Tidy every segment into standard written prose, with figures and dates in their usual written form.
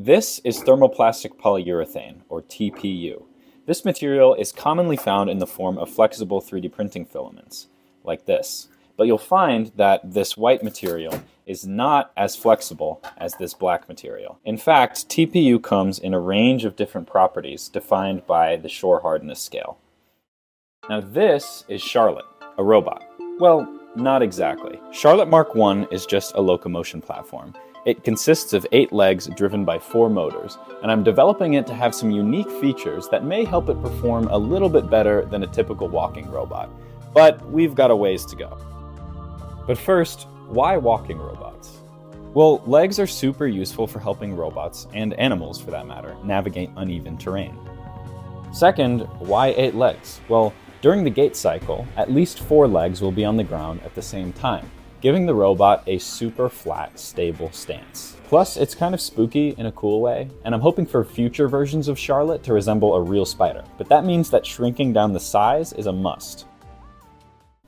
This is thermoplastic polyurethane, or TPU. This material is commonly found in the form of flexible 3D printing filaments, like this. But you'll find that this white material is not as flexible as this black material. In fact, TPU comes in a range of different properties defined by the Shore Hardness Scale. Now this is Charlotte, a robot. Well, not exactly. Charlotte Mark I is just a locomotion platform. It consists of 8 legs driven by 4 motors, and I'm developing it to have some unique features that may help it perform a little bit better than a typical walking robot. But we've got a ways to go. But first, why walking robots? Well, legs are super useful for helping robots, and animals for that matter, navigate uneven terrain. Second, why 8 legs? Well, during the gait cycle, at least 4 legs will be on the ground at the same time, giving the robot a super flat, stable stance. Plus, it's kind of spooky in a cool way, and I'm hoping for future versions of Charlotte to resemble a real spider, but that means that shrinking down the size is a must.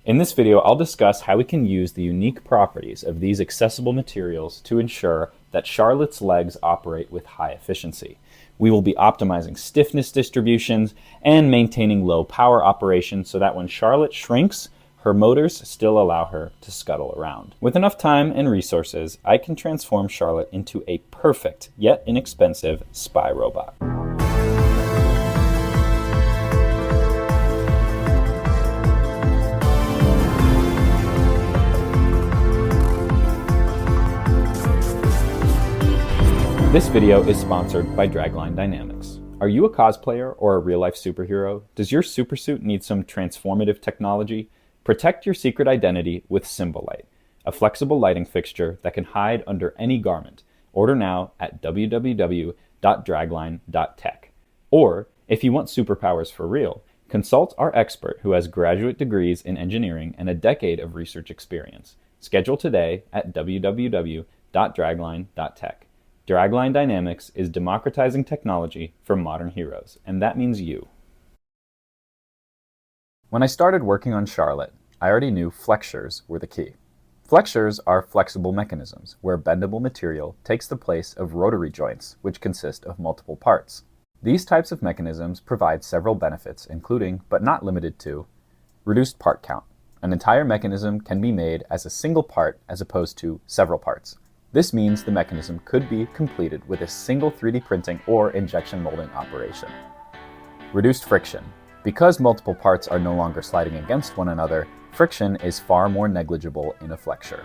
In this video, I'll discuss how we can use the unique properties of these accessible materials to ensure that Charlotte's legs operate with high efficiency. We will be optimizing stiffness distributions and maintaining low power operation so that when Charlotte shrinks, her motors still allow her to scuttle around. With enough time and resources, I can transform Charlotte into a perfect, yet inexpensive, spy robot. This video is sponsored by Dragline Dynamics. Are you a cosplayer or a real-life superhero? Does your supersuit need some transformative technology? Protect your secret identity with Symbolite, a flexible lighting fixture that can hide under any garment. Order now at www.dragline.tech. Or, if you want superpowers for real, consult our expert who has graduate degrees in engineering and a decade of research experience. Schedule today at www.dragline.tech. Dragline Dynamics is democratizing technology for modern heroes, and that means you. When I started working on Charlotte, I already knew flexures were the key. Flexures are flexible mechanisms where bendable material takes the place of rotary joints, which consist of multiple parts. These types of mechanisms provide several benefits, including, but not limited to, reduced part count. An entire mechanism can be made as a single part as opposed to several parts. This means the mechanism could be completed with a single 3D printing or injection molding operation. Reduced friction. Because multiple parts are no longer sliding against one another, friction is far more negligible in a flexure.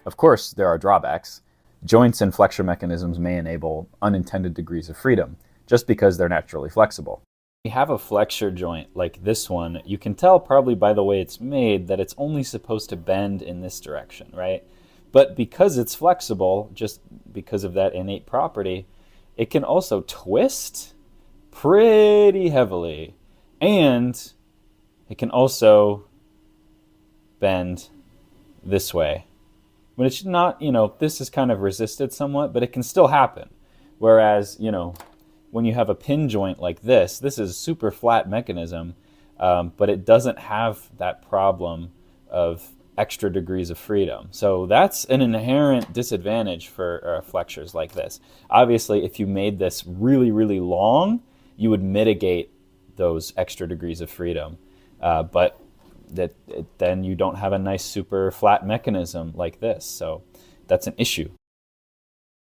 Of course, there are drawbacks. Joints and flexure mechanisms may enable unintended degrees of freedom, just because they're naturally flexible. When you have a flexure joint like this one, you can tell probably by the way it's made that it's only supposed to bend in this direction, right? But because it's flexible, just because of that innate property, it can also twist pretty heavily, and it can also bend this way. But it's not, this is kind of resisted somewhat, but it can still happen. Whereas, when you have a pin joint like this is a super flat mechanism, but it doesn't have that problem of extra degrees of freedom. So that's an inherent disadvantage for flexures like this. Obviously, if you made this really, really long, you would mitigate those extra degrees of freedom. But then you don't have a nice super flat mechanism like this. So that's an issue.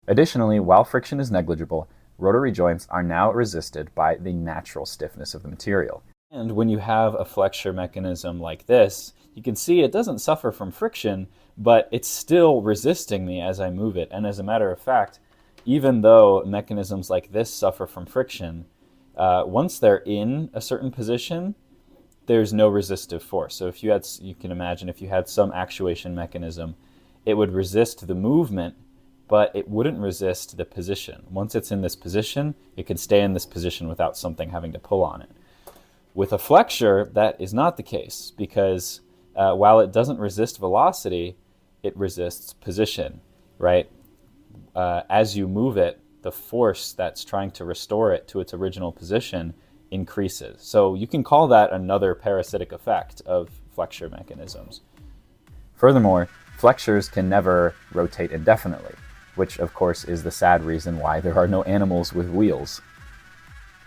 Additionally, while friction is negligible, rotary joints are now resisted by the natural stiffness of the material. And when you have a flexure mechanism like this, you can see it doesn't suffer from friction, but it's still resisting me as I move it. And as a matter of fact, even though mechanisms like this suffer from friction, once they're in a certain position, there's no resistive force. So if you can imagine if you had some actuation mechanism, it would resist the movement, but it wouldn't resist the position. Once it's in this position, it can stay in this position without something having to pull on it. With a flexure, that is not the case, because while it doesn't resist velocity, it resists position, right? As you move it, the force that's trying to restore it to its original position increases. So you can call that another parasitic effect of flexure mechanisms. Furthermore, flexures can never rotate indefinitely. which of course is the sad reason why there are no animals with wheels.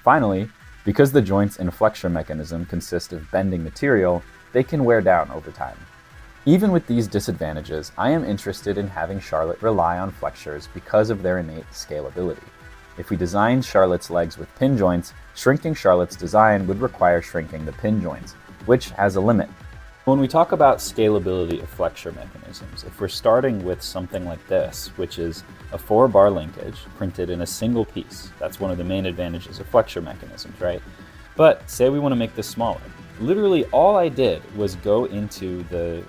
Finally, because the joints in a flexure mechanism consist of bending material, they can wear down over time. Even with these disadvantages, I am interested in having Charlotte rely on flexures because of their innate scalability. If we designed Charlotte's legs with pin joints, shrinking Charlotte's design would require shrinking the pin joints, which has a limit. When we talk about scalability of flexure mechanisms, if we're starting with something like this, which is a 4-bar linkage printed in a single piece, that's one of the main advantages of flexure mechanisms, right? But say we want to make this smaller. Literally all I did was go into the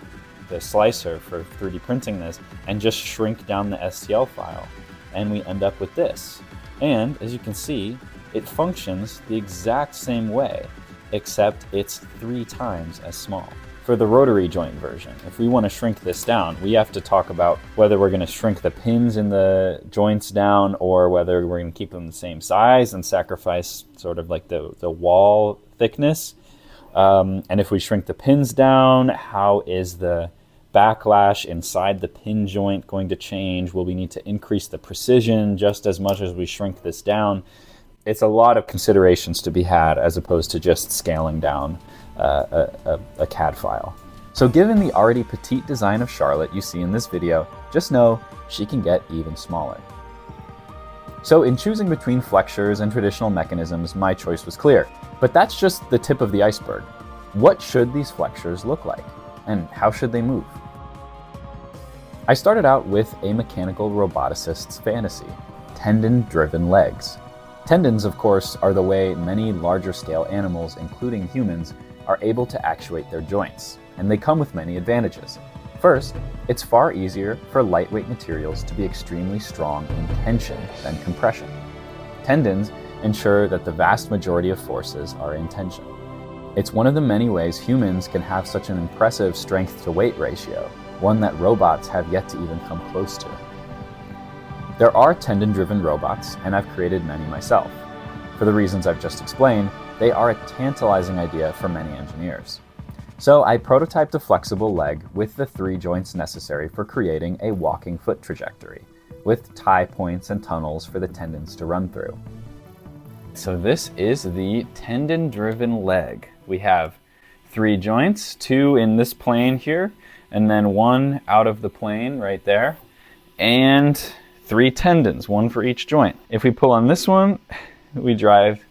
slicer for 3D printing this and just shrink down the STL file, and we end up with this. And as you can see, it functions the exact same way, except it's 3 times as small. For the rotary joint version, if we want to shrink this down, we have to talk about whether we're going to shrink the pins in the joints down or whether we're going to keep them the same size and sacrifice sort of like the wall thickness. And if we shrink the pins down, how is the backlash inside the pin joint going to change? Will we need to increase the precision just as much as we shrink this down? It's a lot of considerations to be had as opposed to just scaling down a CAD file. So given the already petite design of Charlotte you see in this video, just know she can get even smaller. So in choosing between flexures and traditional mechanisms, my choice was clear. But that's just the tip of the iceberg. What should these flexures look like? And how should they move? I started out with a mechanical roboticist's fantasy: tendon-driven legs. Tendons, of course, are the way many larger scale animals, including humans, are able to actuate their joints, and they come with many advantages. First, it's far easier for lightweight materials to be extremely strong in tension than compression. Tendons ensure that the vast majority of forces are in tension. It's one of the many ways humans can have such an impressive strength-to-weight ratio, one that robots have yet to even come close to. There are tendon-driven robots, and I've created many myself. For the reasons I've just explained, they are a tantalizing idea for many engineers. So I prototyped a flexible leg with the 3 joints necessary for creating a walking foot trajectory, with tie points and tunnels for the tendons to run through. So this is the tendon-driven leg. We have 3 joints, 2 in this plane here, and then 1 out of the plane right there, and 3 tendons, 1 for each joint. If we pull on this one, we drive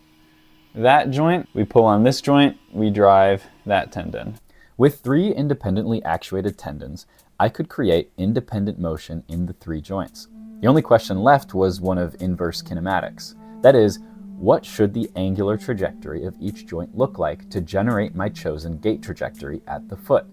that joint. We pull on this joint, we drive that tendon. With 3 independently actuated tendons, I could create independent motion in the 3 joints. The only question left was one of inverse kinematics. That is, what should the angular trajectory of each joint look like to generate my chosen gait trajectory at the foot?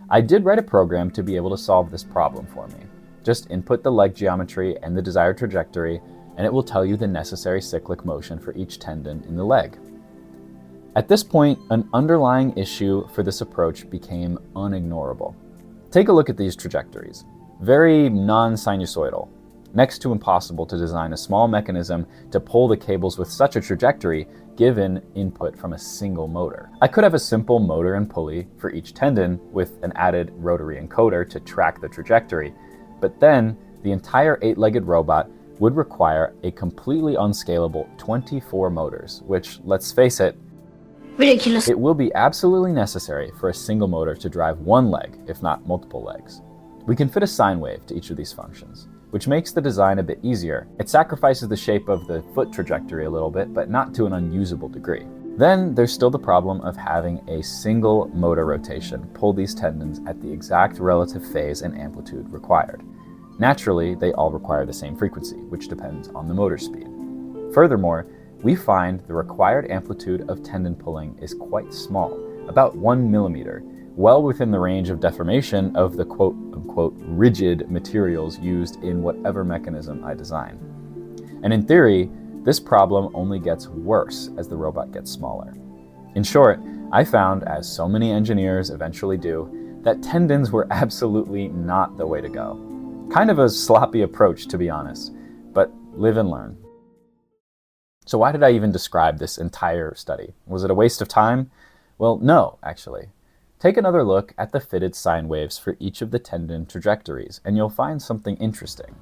I did write a program to be able to solve this problem for me. Just input the leg geometry and the desired trajectory, and it will tell you the necessary cyclic motion for each tendon in the leg. At this point, an underlying issue for this approach became unignorable. Take a look at these trajectories. Very non-sinusoidal. Next to impossible to design a small mechanism to pull the cables with such a trajectory given input from a single motor. I could have a simple motor and pulley for each tendon with an added rotary encoder to track the trajectory, but then the entire 8-legged robot would require a completely unscalable 24 motors, which, let's face it, ridiculous. It will be absolutely necessary for a single motor to drive 1 leg, if not multiple legs. We can fit a sine wave to each of these functions, which makes the design a bit easier. It sacrifices the shape of the foot trajectory a little bit, but not to an unusable degree. Then there's still the problem of having a single motor rotation pull these tendons at the exact relative phase and amplitude required. Naturally, they all require the same frequency, which depends on the motor speed. Furthermore, we find the required amplitude of tendon pulling is quite small, about 1 millimeter, well within the range of deformation of the quote-unquote rigid materials used in whatever mechanism I design. And in theory, this problem only gets worse as the robot gets smaller. In short, I found, as so many engineers eventually do, that tendons were absolutely not the way to go. Kind of a sloppy approach, to be honest, but live and learn. So why did I even describe this entire study? Was it a waste of time? Well, no, actually. Take another look at the fitted sine waves for each of the tendon trajectories, and you'll find something interesting.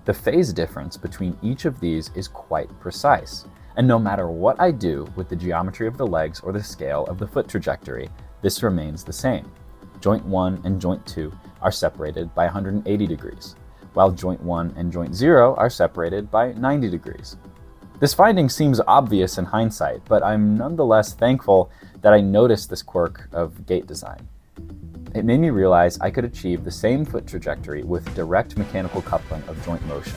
The phase difference between each of these is quite precise, and no matter what I do with the geometry of the legs or the scale of the foot trajectory, this remains the same. Joint 1 and joint 2 are separated by 180 degrees, while joint 1 and joint 0 are separated by 90 degrees. This finding seems obvious in hindsight, but I'm nonetheless thankful that I noticed this quirk of gait design. It made me realize I could achieve the same foot trajectory with direct mechanical coupling of joint motion,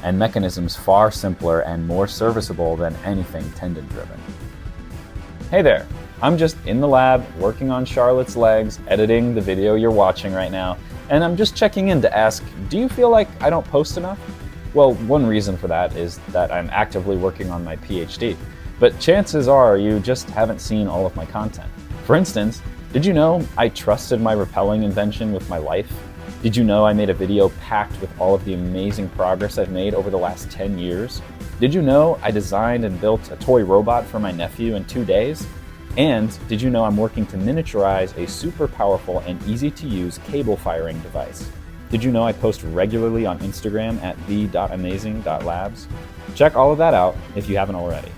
and mechanisms far simpler and more serviceable than anything tendon-driven. Hey there, I'm just in the lab working on Charlotte's legs, editing the video you're watching right now, and I'm just checking in to ask, do you feel like I don't post enough? Well, one reason for that is that I'm actively working on my PhD, but chances are you just haven't seen all of my content. For instance, did you know I trusted my rappelling invention with my life? Did you know I made a video packed with all of the amazing progress I've made over the last 10 years? Did you know I designed and built a toy robot for my nephew in 2 days? And did you know I'm working to miniaturize a super powerful and easy to use cable firing device? Did you know I post regularly on Instagram at the.amazing.labs? Check all of that out if you haven't already.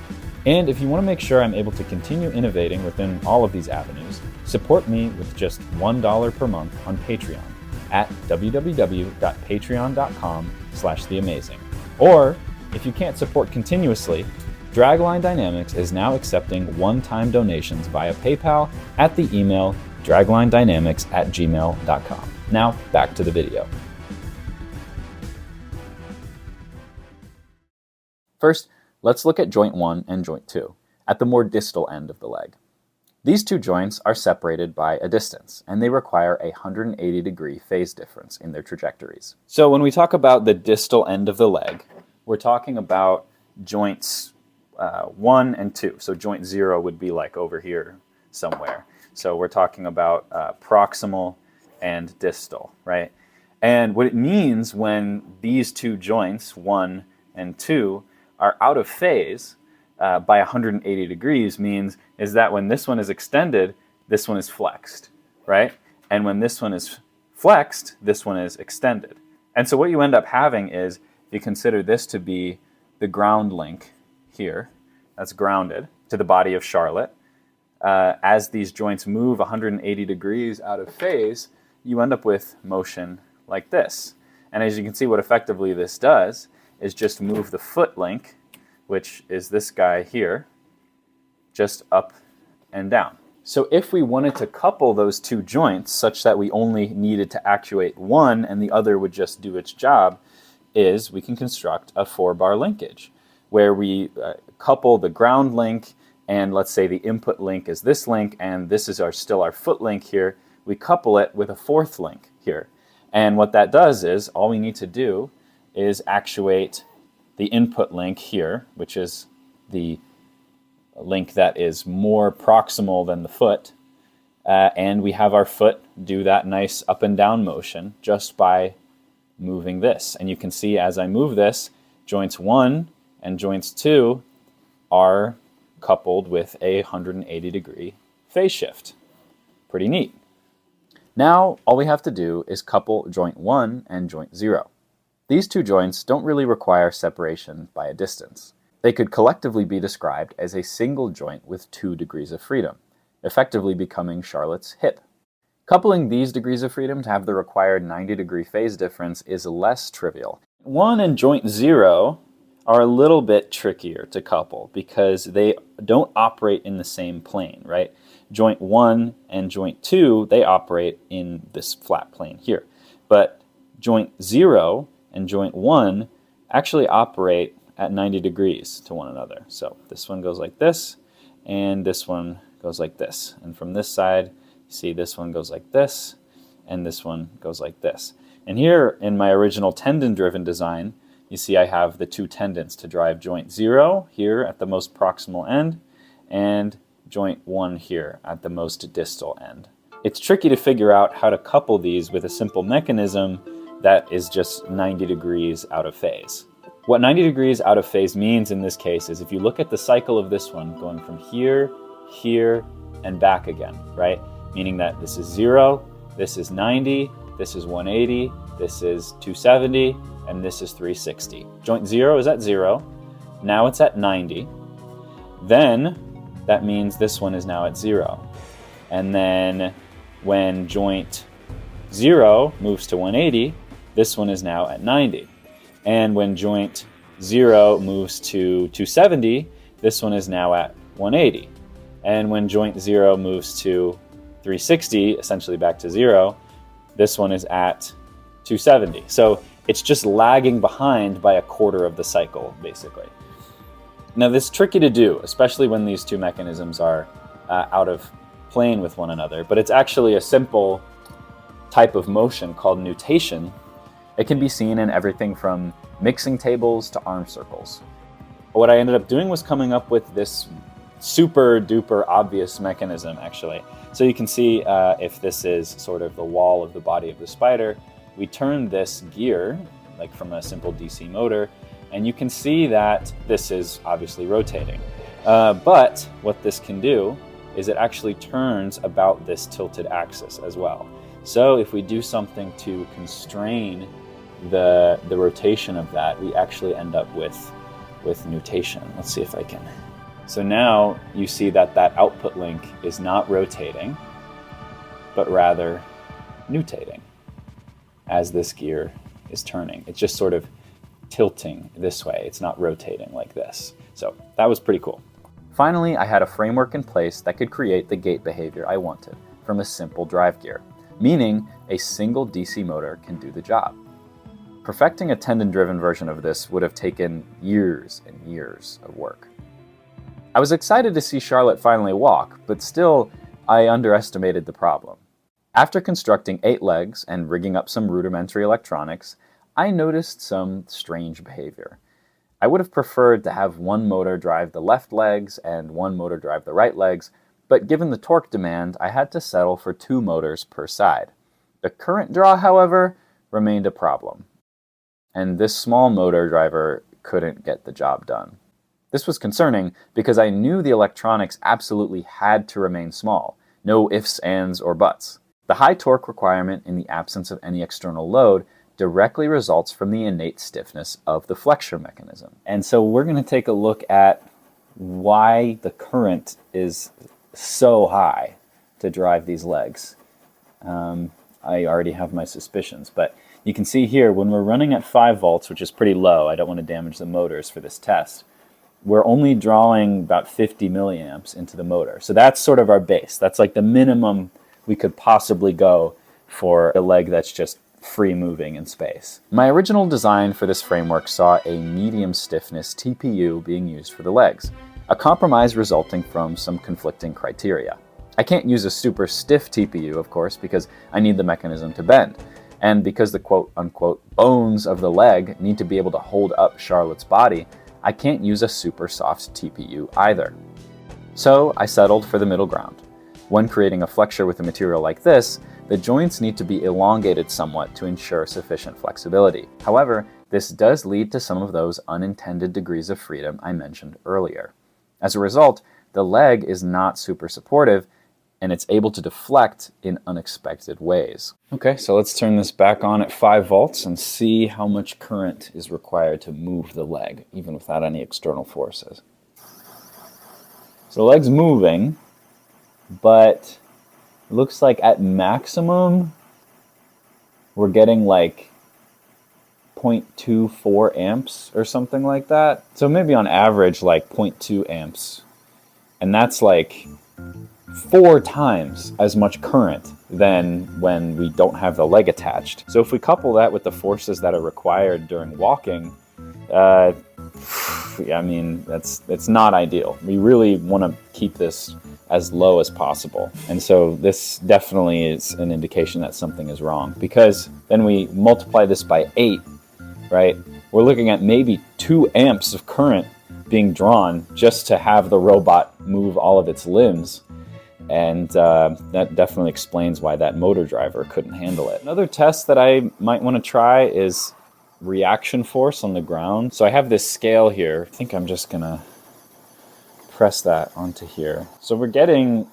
And if you want to make sure I'm able to continue innovating within all of these avenues, support me with just $1 per month on Patreon at www.patreon.com/theamazing. Or, if you can't support continuously, Dragline Dynamics is now accepting one-time donations via PayPal at the email draglinedynamics@gmail.com. Now, back to the video. First, let's look at joint 1 and joint 2, at the more distal end of the leg. These two joints are separated by a distance, and they require a 180-degree phase difference in their trajectories. So when we talk about the distal end of the leg, we're talking about joints 1 and 2. So joint 0 would be like over here somewhere. So we're talking about proximal and distal, right? And what it means when these two joints, 1 and 2, are out of phase by 180 degrees is that when this one is extended, this one is flexed, right? And when this one is flexed, this one is extended. And so what you end up having is, if you consider this to be the ground link here, that's grounded to the body of Charlotte, as these joints move 180 degrees out of phase, you end up with motion like this. And as you can see, what effectively this does is just move the foot link, which is this guy here, just up and down. So if we wanted to couple those two joints such that we only needed to actuate one and the other would just do its job, we can construct a 4-bar linkage where we couple the ground link, and let's say the input link is this link, and this is still our foot link here. We couple it with a 4th link here. And what that does is, all we need to do is actuate the input link here, which is the link that is more proximal than the foot, and we have our foot do that nice up and down motion just by moving this. And you can see as I move this, joints 1 and joints 2 are coupled with a 180-degree phase shift. Pretty neat. Now, all we have to do is couple joint 1 and joint 0. These two joints don't really require separation by a distance. They could collectively be described as a single joint with 2 degrees of freedom, effectively becoming Charlotte's hip. Coupling these degrees of freedom to have the required 90-degree phase difference is less trivial. 1 and joint 0 are a little bit trickier to couple because they don't operate in the same plane, right? Joint 1 and joint 2, they operate in this flat plane here. But joint 0 and joint 1 actually operate at 90 degrees to one another. So this one goes like this, and this one goes like this. And from this side, you see this one goes like this, and this one goes like this. And here in my original tendon-driven design, you see I have the 2 tendons to drive joint 0 here at the most proximal end, and joint 1 here at the most distal end. It's tricky to figure out how to couple these with a simple mechanism that is just 90 degrees out of phase. What 90 degrees out of phase means in this case is if you look at the cycle of this one going from here, here, and back again, right? Meaning that this is 0, this is 90, this is 180, this is 270, and this is 360. Joint 0 is at 0. Now it's at 90. Then that means this one is now at 0. And then when joint 0 moves to 180, this one is now at 90. And when joint 0 moves to 270, this one is now at 180. And when joint 0 moves to 360, essentially back to 0, this one is at 270. So it's just lagging behind by a quarter of the cycle, basically. Now, this is tricky to do, especially when these two mechanisms are out of plane with one another, but it's actually a simple type of motion called nutation. It can be seen in everything from mixing tables to arm circles. What I ended up doing was coming up with this super duper obvious mechanism, actually. So you can see if this is sort of the wall of the body of the spider, we turn this gear, like from a simple DC motor, and you can see that this is obviously rotating. But what this can do is it actually turns about this tilted axis as well. So if we do something to constrain the rotation of that, we actually end up with nutation. Let's see if I can. So now you see that that output link is not rotating, but rather nutating as this gear is turning. It's just sort of tilting this way. It's not rotating like this. So that was pretty cool. Finally, I had a framework in place that could create the gait behavior I wanted from a simple drive gear, meaning a single DC motor can do the job. Perfecting a tendon-driven version of this would have taken years and years of work. I was excited to see Charlotte finally walk, but still, I underestimated the problem. After constructing 8 legs and rigging up some rudimentary electronics, I noticed some strange behavior. I would have preferred to have one motor drive the left legs and one motor drive the right legs, but given the torque demand, I had to settle for 2 motors per side. The current draw, however, remained a problem, and this small motor driver couldn't get the job done. This was concerning because I knew the electronics absolutely had to remain small, no ifs, ands, or buts. The high torque requirement in the absence of any external load directly results from the innate stiffness of the flexure mechanism. And so we're going to take a look at why the current is so high to drive these legs. I already have my suspicions, but you can see here when we're running at 5 volts, which is pretty low, I don't want to damage the motors for this test, we're only drawing about 50 milliamps into the motor. So that's sort of our base. That's like the minimum we could possibly go for a leg that's just free moving in space. My original design for this framework saw a medium stiffness TPU being used for the legs, a compromise resulting from some conflicting criteria. I can't use a super stiff TPU, of course, because I need the mechanism to bend, and because the quote-unquote bones of the leg need to be able to hold up Charlotte's body, I can't use a super soft TPU either. So I settled for the middle ground. When creating a flexure with a material like this, the joints need to be elongated somewhat to ensure sufficient flexibility. However, this does lead to some of those unintended degrees of freedom I mentioned earlier. As a result, the leg is not super supportive, and it's able to deflect in unexpected ways. Okay, so let's turn this back on at 5 volts and see how much current is required to move the leg, even without any external forces. So the leg's moving, but it looks like at maximum, we're getting like 0.24 amps or something like that. So maybe on average, like 0.2 amps. And that's like 4 times as much current than when we don't have the leg attached. So if we couple that with the forces that are required during walking, I mean, it's not ideal. We really want to keep this as low as possible. And so this definitely is an indication that something is wrong, because then we multiply this by 8, right? We're looking at maybe 2 amps of current being drawn just to have the robot move all of its limbs. And that definitely explains why that motor driver couldn't handle it. Another test that I might want to try is reaction force on the ground. So I have this scale here. I think I'm just gonna press that onto here. So we're getting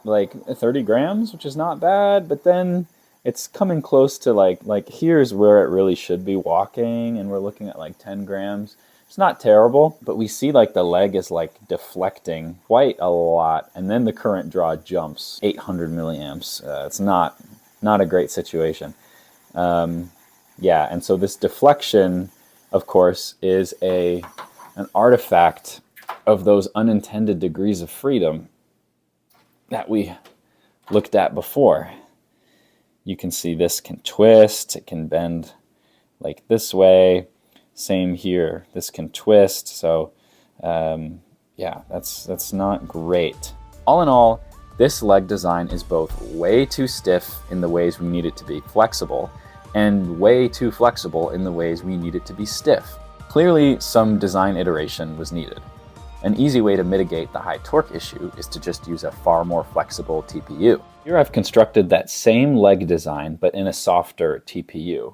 like 30 grams, which is not bad, but then it's coming close to like here's where it really should be walking, and we're looking at like 10 grams. It's not terrible, but we see like the leg is like deflecting quite a lot, and then the current draw jumps 800 milliamps. It's not a great situation. Yeah, and so this deflection, of course, is an artifact of those unintended degrees of freedom that we looked at before. You can see this can twist, it can bend like this way. Same here, this can twist. So yeah, that's not great. All in all, this leg design is both way too stiff in the ways we need it to be flexible, and way too flexible in the ways we need it to be stiff. Clearly, some design iteration was needed. An easy way to mitigate the high torque issue is to just use a far more flexible TPU. Here I've constructed that same leg design, but in a softer TPU.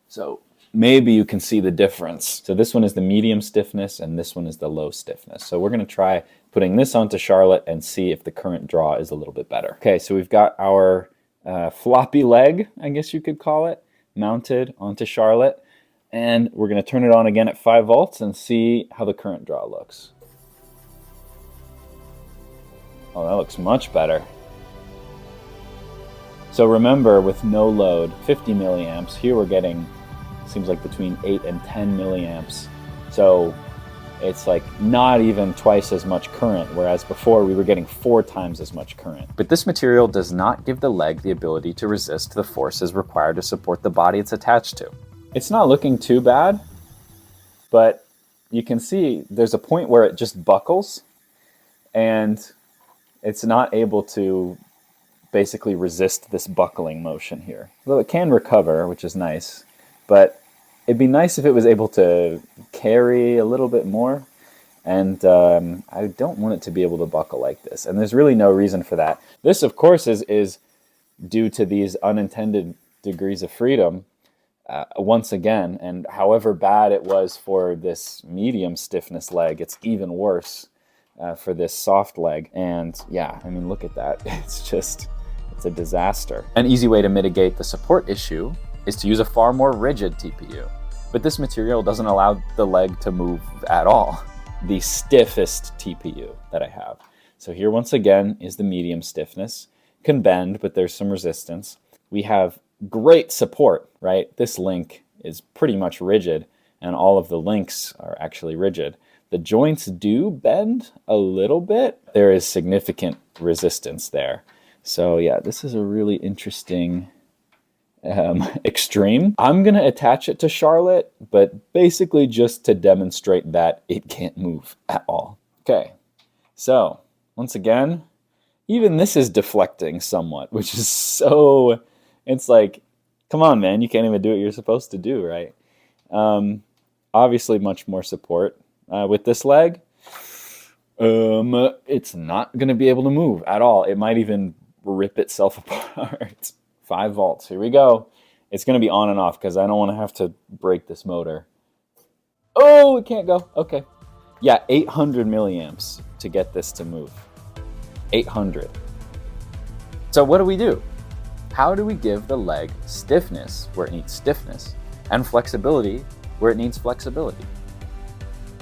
So maybe you can see the difference. So this one is the medium stiffness, and this one is the low stiffness. So we're gonna try putting this onto Charlotte and see if the current draw is a little bit better. Okay, so we've got our floppy leg, I guess you could call it, mounted onto Charlotte. And we're gonna turn it on again at 5 volts and see how the current draw looks. Oh, that looks much better. So remember, with no load, 50 milliamps, here we're getting, seems like between 8 and 10 milliamps. So it's like not even twice as much current, whereas before we were getting 4 times as much current. But this material does not give the leg the ability to resist the forces required to support the body it's attached to. It's not looking too bad, but you can see there's a point where it just buckles, and it's not able to basically resist this buckling motion here. Though it can recover, which is nice, but it'd be nice if it was able to carry a little bit more, and I don't want it to be able to buckle like this, and there's really no reason for that. This, of course, is due to these unintended degrees of freedom, once again, and however bad it was for this medium stiffness leg, it's even worse for this soft leg. And yeah, I mean, look at that. It's a disaster. An easy way to mitigate the support issue is to use a far more rigid TPU. But this material doesn't allow the leg to move at all. The stiffest TPU that I have. So here once again is the medium stiffness. Can bend, but there's some resistance. We have great support, right? This link is pretty much rigid, and all of the links are actually rigid. The joints do bend a little bit. There is significant resistance there. So yeah, this is a really interesting extreme. I'm going to attach it to Charlotte, but basically just to demonstrate that it can't move at all. Okay, so once again, even this is deflecting somewhat, which is so, it's like, come on, man, you can't even do what you're supposed to do, right? Obviously much more support. With this leg, it's not going to be able to move at all. It might even rip itself apart. 5 volts, here we go. It's going to be on and off because I don't want to have to break this motor. Oh, it can't go. Okay. Yeah, 800 milliamps to get this to move. 800. So what do? How do we give the leg stiffness where it needs stiffness and flexibility where it needs flexibility?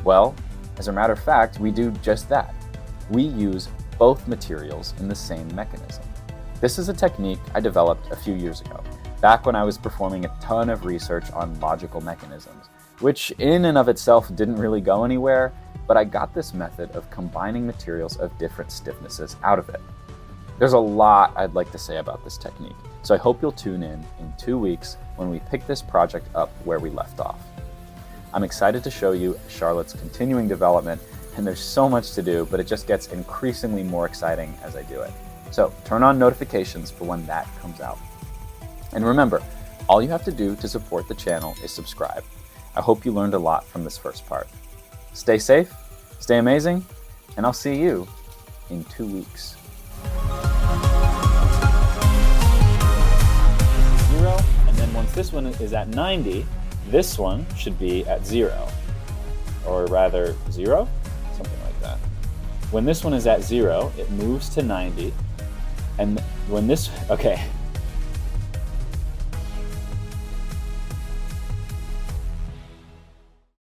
Well, as a matter of fact, we do just that. We use both materials in the same mechanism. This is a technique I developed a few years ago, back when I was performing a ton of research on logical mechanisms, which in and of itself didn't really go anywhere, but I got this method of combining materials of different stiffnesses out of it. There's a lot I'd like to say about this technique, so I hope you'll tune in 2 weeks when we pick this project up where we left off. I'm excited to show you Charlotte's continuing development, and there's so much to do, but it just gets increasingly more exciting as I do it. So turn on notifications for when that comes out. And remember, all you have to do to support the channel is subscribe. I hope you learned a lot from this first part. Stay safe, stay amazing, and I'll see you in 2 weeks. 0, and then once this one is at 90, this one should be at 0, or rather 0, something like that. When this one is at 0, it moves to 90, and when this, okay,